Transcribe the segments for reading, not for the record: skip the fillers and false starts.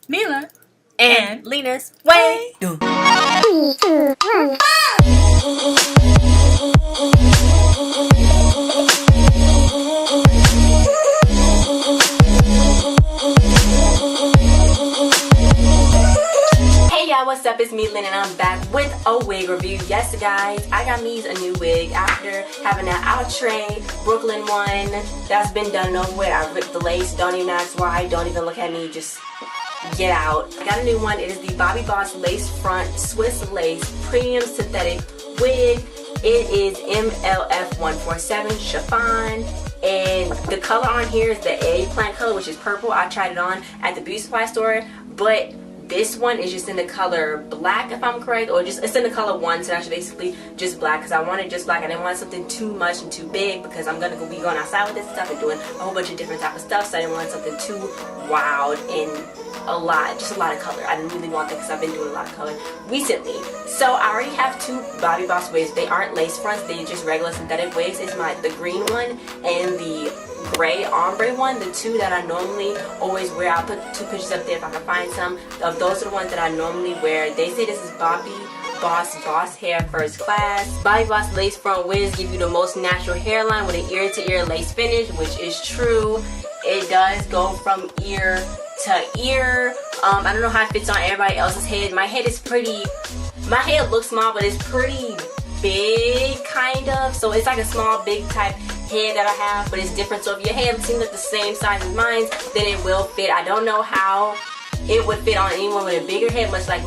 Mila, and Lena's Way. Hey y'all, what's up? It's me, Lynn, and I'm back with a wig review. Yes, guys, I got me a new wig after having an outre Brooklyn one that's been done and over with. I ripped the lace. Don't even ask why. Don't even look at me. Just get out. I got a new one. It is the Bobbi Boss Lace Front Swiss Lace Premium Synthetic Wig. It is MLF147 Chiffon. And the color on here is the eggplant color, which is purple. I tried it on at the beauty supply store, but this one is just in the color black, if I'm correct, or just it's in the color 1, so that's basically just black, because I wanted just black. I didn't want something too much and too big, because I'm gonna be going outside with this stuff and doing a whole bunch of different type of stuff, so I didn't want something too wild and just a lot of color. I didn't really want that because I've been doing a lot of color recently. So I already have two Bobbi Boss wigs. They aren't lace fronts, they're just regular synthetic wigs. It's the green one and the gray ombre one, the two that I normally always wear. I'll put two pictures up there if I can find some of those. Are the ones that I normally wear. They say this is Bobbi Boss hair first class. Bobbi Boss lace front wigs give you the most natural hairline with an ear to ear lace finish, which is true. It does go from ear to ear. I don't know how it fits on everybody else's head. My head looks small, but it's pretty big, kind of. So it's like a small, big type head that I have, but it's different. So if your head seems like the same size as mine, then it will fit. I don't know how it would fit on anyone with a bigger head, much like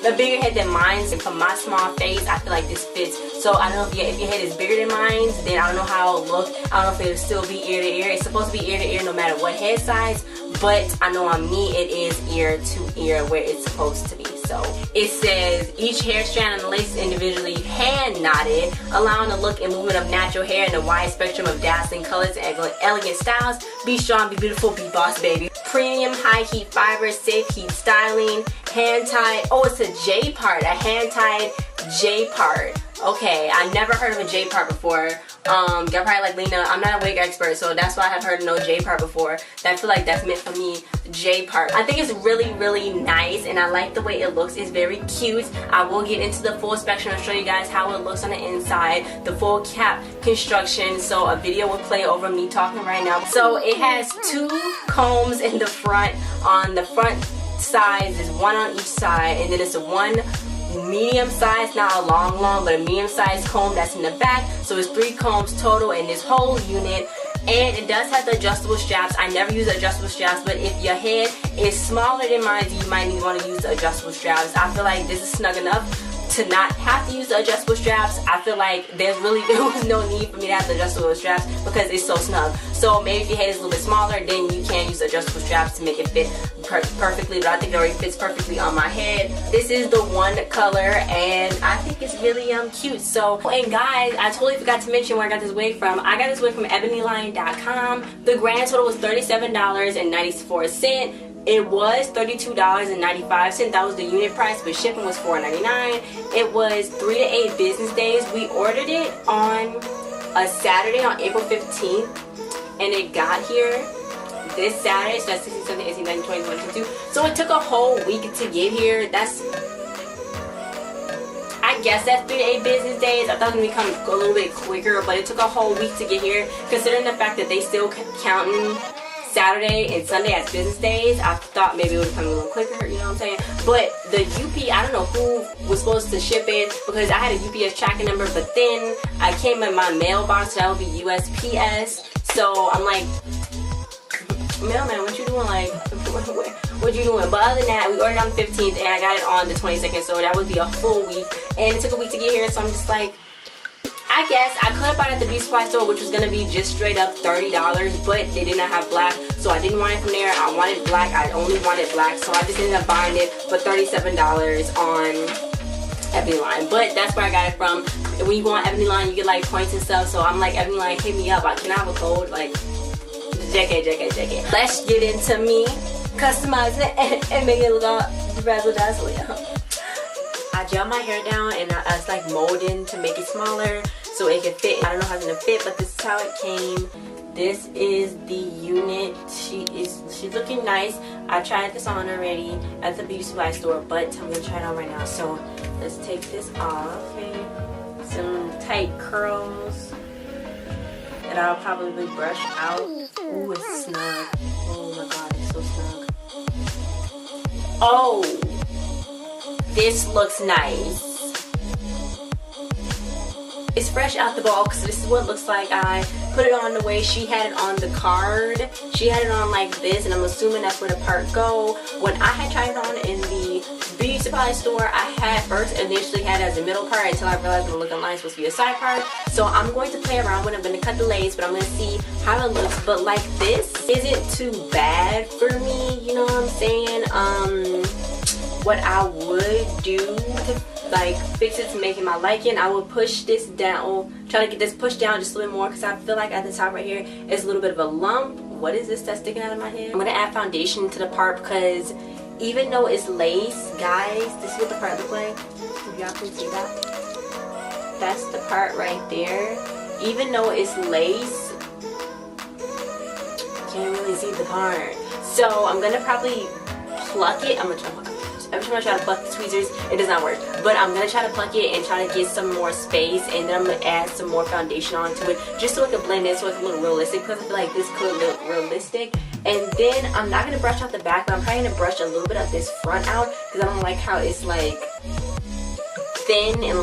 a bigger head than mine. And from my small face, I feel like this fits. So I don't know if your head is bigger than mine, then I don't know how it'll look. I don't know if it'll still be ear to ear. It's supposed to be ear to ear no matter what head size, but I know on me it is ear to ear where it's supposed to be. So it says each hair strand and the lace is individually hand knotted, allowing the look and movement of natural hair in a wide spectrum of dazzling colors and elegant styles. Be strong, be beautiful, be boss, baby. Premium high heat fibers, safe heat styling, hand tied. Oh, it's a J part, a hand tied J part. Okay, I never heard of a J part before. Y'all probably like, Lena, I'm not a wig expert, so that's why I have heard of no J part before. I feel like that's meant for me, J part. I think it's really, really nice, and I like the way it looks. It's very cute. I will get into the full spectrum and show you guys how it looks on the inside, the full cap construction, so a video will play over me talking right now. So it has two combs in the front. On the front sides is one on each side, and then it's a one medium size, not a long, but a medium sized comb that's in the back. So it's 3 combs total in this whole unit. And it does have the adjustable straps. I never use adjustable straps, but if your head is smaller than mine, you might want to use the adjustable straps. I feel like this is snug enough to not have to use the adjustable straps. I feel like there was no need for me to have the adjustable straps because it's so snug. So maybe if your head is a little bit smaller, then you can use the adjustable straps to make it fit perfectly, but I think it already fits perfectly on my head. This is the one color, and I think it's really cute. So, and guys, I totally forgot to mention where I got this wig from. I got this wig from ebonyline.com. The grand total was $37.94. It was $32.95. That was the unit price, but shipping was $4.99. It was 3 to 8 business days. We ordered it on a Saturday on April 15th, and it got here this Saturday, so that's 16, 17, 18, 19, 20, 21, 22. So it took a whole week to get here. I guess that's 3 to 8 business days. I thought it would come a little bit quicker, but it took a whole week to get here, considering the fact that they still counting Saturday and Sunday as business days. I thought maybe it would come a little quicker, you know what I'm saying? But the UP, I don't know who was supposed to ship it, because I had a UPS tracking number, but then I came in my mailbox, so that would be USPS. So I'm like, mailman, what you doing? Like, what you doing? But other than that, we ordered on the 15th, and I got it on the 22nd, so that would be a full week. And it took a week to get here, so I'm just like, I guess I could have bought it at the beauty supply store, which was going to be just straight up $30, but they did not have black, so I didn't want it from there. I wanted black. I only wanted black, so I just ended up buying it for $37 on Ebonyline. But that's where I got it from. When you go on Ebonyline, you get like points and stuff, so I'm like, Ebonyline, hit me up. Can I have a code? Like, JK. Let's get into me customizing it and make it look all razzle dazzle. I gel my hair down, and I was like molding to make it smaller so it can fit. I don't know how it's gonna fit, but this is how it came. This is the unit. She's looking nice. I tried this on already at the beauty supply store, but I'm gonna try it on right now. So let's take this off. Okay, some tight curls that I'll probably brush out. Ooh, it's snug. Oh my god, it's so snug. Oh, this looks nice. It's fresh out the box. This is what it looks like. I put it on the way she had it on the card. She had it on like this, and I'm assuming that's where the part go. When I had tried it on in the beauty supply store, I had initially had it as a middle part until I realized the look online is supposed to be a side part. So I'm going to play around with it. I'm going to cut the lace, but I'm going to see how it looks. But like, this isn't too bad for me, you know what I'm saying? What I would do to like fix it to make it my liking, I would push this down, try to get this pushed down just a little bit more, because I feel like at the top right here is a little bit of a lump. What is this that's sticking out of my head? I'm gonna add foundation to the part, because even though it's lace, guys, this is what the part looks like. If y'all can see that, that's the part right there. Even though it's lace, can't really see the part. So I'm gonna probably pluck it. I'm gonna try to pluck it. Every time I try to pluck the tweezers, it does not work. But I'm going to try to pluck it and try to get some more space. And then I'm going to add some more foundation onto it, just so it can blend in, so it can look realistic. Because I feel like this could look realistic. And then I'm not going to brush out the back, but I'm trying to brush a little bit of this front out. Because I don't like how it's like thin and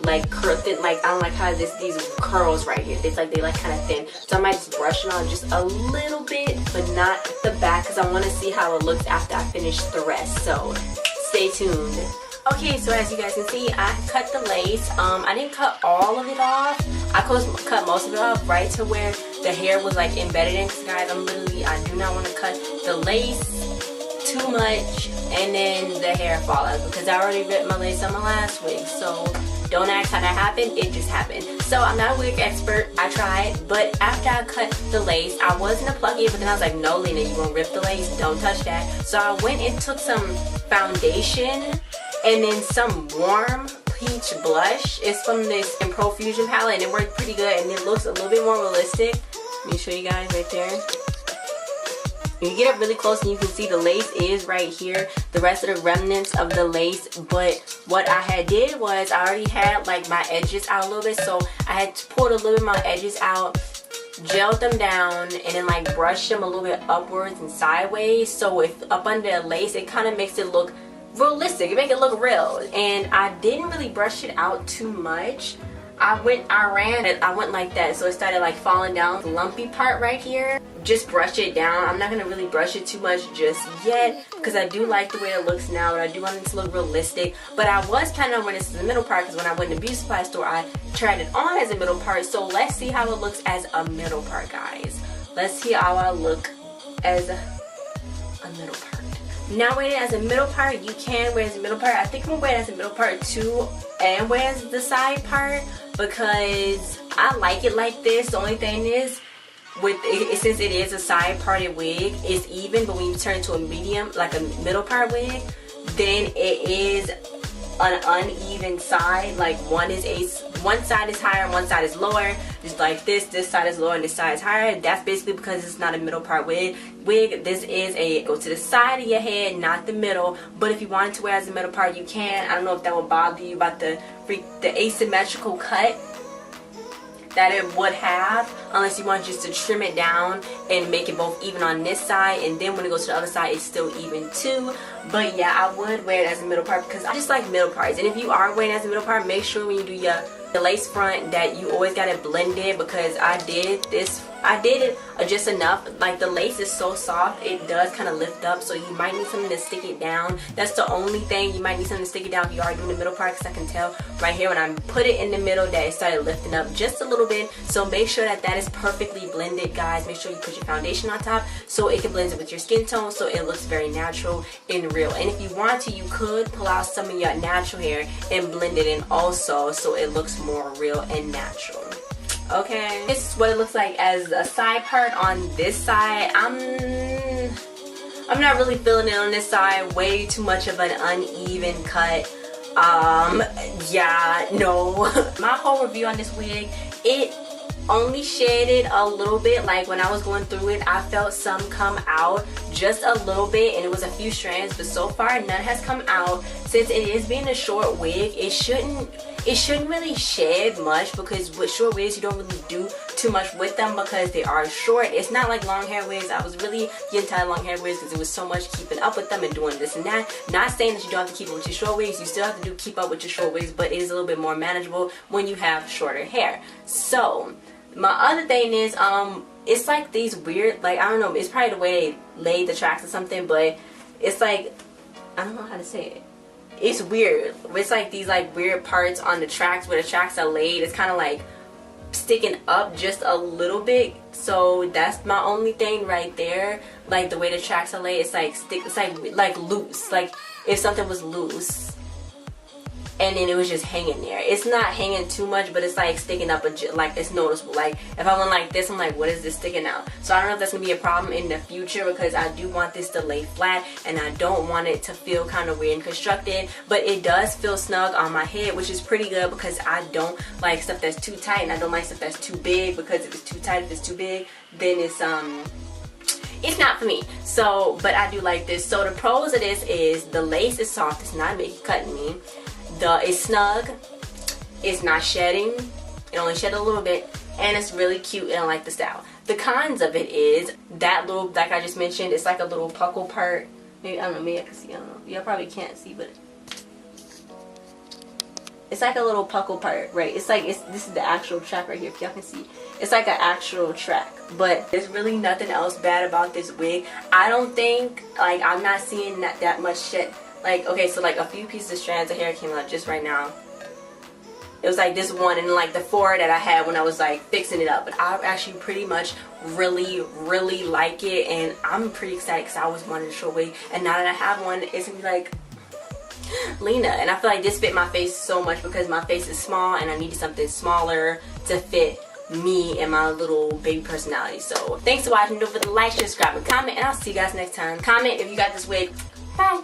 like curl thin. Like, I don't like how these curls right here, it's like they like kind of thin. So I might just brush it on just a little bit, but not the back, because I want to see how it looks after I finish the rest. So stay tuned. Okay, so as you guys can see, I cut the lace. I didn't cut all of it off. I cut most of it off right to where the hair was like embedded in. Because guys, I do not want to cut the lace too much and then the hair fall out, because I already ripped my lace on my last wig. So don't ask how that happened, it just happened. So I'm not a wig expert, I tried, but after I cut the lace, I was gonna pluck it, but then I was like, no, Lena, you gonna rip the lace, don't touch that. So I went and took some foundation and then some warm peach blush. It's from this Profusion palette, and it worked pretty good, and it looks a little bit more realistic. Let me show you guys right there. You get up really close and you can see the lace is right here, the rest of the remnants of the lace. But what I had did was I already had like my edges out a little bit, so I had pulled a little bit of my edges out, gelled them down, and then like brushed them a little bit upwards and sideways. So if up under the lace, it kind of makes it look realistic, it makes it look real. And I didn't really brush it out too much. I went like that, so it started like falling down. The lumpy part right here, just brush it down. I'm not gonna really brush it too much just yet, because I do like the way it looks now, and I do want it to look realistic. But I was planning on wearing this as a middle part, because when I went to the beauty supply store, I tried it on as a middle part. So let's see how it looks as a middle part, guys. Let's see how I look as a middle part. Now wearing it as a middle part, you can wear it as a middle part. I think I'm gonna wear it as a middle part too, and wear it as the side part, because I like it like this. The only thing is, with it, since it is a side parted wig, it's even, but when you turn it to a medium, like a middle part wig, then it is an uneven side. Like one side is higher and one side is lower, just like this side is lower and this side is higher. That's basically because it's not a middle part wig. This is a go to the side of your head, not the middle. But if you wanted to wear as a middle part, you can. I don't know if that would bother you about the asymmetrical cut that it would have, unless you want just to trim it down and make it both even on this side, and then when it goes to the other side it's still even too. But yeah, I would wear it as a middle part, because I just like middle parts. And if you are wearing it as a middle part, make sure when you do the lace front that you always got it blended, because I did it just enough. Like, the lace is so soft, it does kind of lift up, so you might need something to stick it down. That's the only thing, you might need something to stick it down if you are doing the middle part, because I can tell right here when I put it in the middle that it started lifting up just a little bit. So make sure that is perfectly blended, guys. Make sure you put your foundation on top so it can blend it with your skin tone, so it looks very natural and real. And if you want to, you could pull out some of your natural hair and blend it in also, so it looks more real and natural. Okay, this is what it looks like as a side part on this side. I'm not really feeling it on this side. Way too much of an uneven cut. Yeah, no. My whole review on this wig, it only shaded a little bit. Like when I was going through it, I felt some come out just a little bit, and it was a few strands, but so far none has come out. Since it is being a short wig, it shouldn't really shed much, because with short wigs you don't really do too much with them because they are short. It's not like long hair wigs. I was really getting tired of long hair wigs because it was so much keeping up with them and doing this and that. Not saying that you don't have to keep up with your short wigs. You still have to keep up with your short wigs, but it is a little bit more manageable when you have shorter hair. So my other thing is it's like these weird, like, I don't know, it's probably the way they laid the tracks or something, but it's like, I don't know how to say it. It's weird. It's like these like weird parts on the tracks where the tracks are laid. It's kind of like sticking up just a little bit. So that's my only thing right there. Like the way the tracks are laid, it's like it's like loose. Like if something was loose and then it was just hanging there. It's not hanging too much, but it's like sticking up, like it's noticeable. Like if I went like this, I'm like, what is this sticking out? So I don't know if that's gonna be a problem in the future, because I do want this to lay flat and I don't want it to feel kind of weird and constructed. But it does feel snug on my head, which is pretty good, because I don't like stuff that's too tight, and I don't like stuff that's too big, because if it's too tight, if it's too big, then it's not for me. So, but I do like this. So the pros of this is the lace is soft. It's not cutting me. It's snug, it's not shedding, it only shed a little bit, and it's really cute, and I like the style. The cons of it is that little, like I just mentioned, it's like a little puckle part. Maybe, I don't know, maybe I can see, I don't know. Y'all probably can't see, but it's like a little puckle part, right? It's like, this is the actual track right here, if y'all can see. It's like an actual track, but there's really nothing else bad about this wig. I don't think, like, I'm not seeing that much shit. Like, okay, so like a few pieces of strands of hair came out just right now. It was like this one and like the 4 that I had when I was like fixing it up. But I actually pretty much really like it, and I'm pretty excited because I always wanted a short wig, and now that I have one, it's gonna be like Lena. And I feel like this fit my face so much because my face is small and I needed something smaller to fit me and my little baby personality. So thanks for watching. Don't forget to like, share, subscribe, and comment, and I'll see you guys next time. Comment if you got this wig. Bye.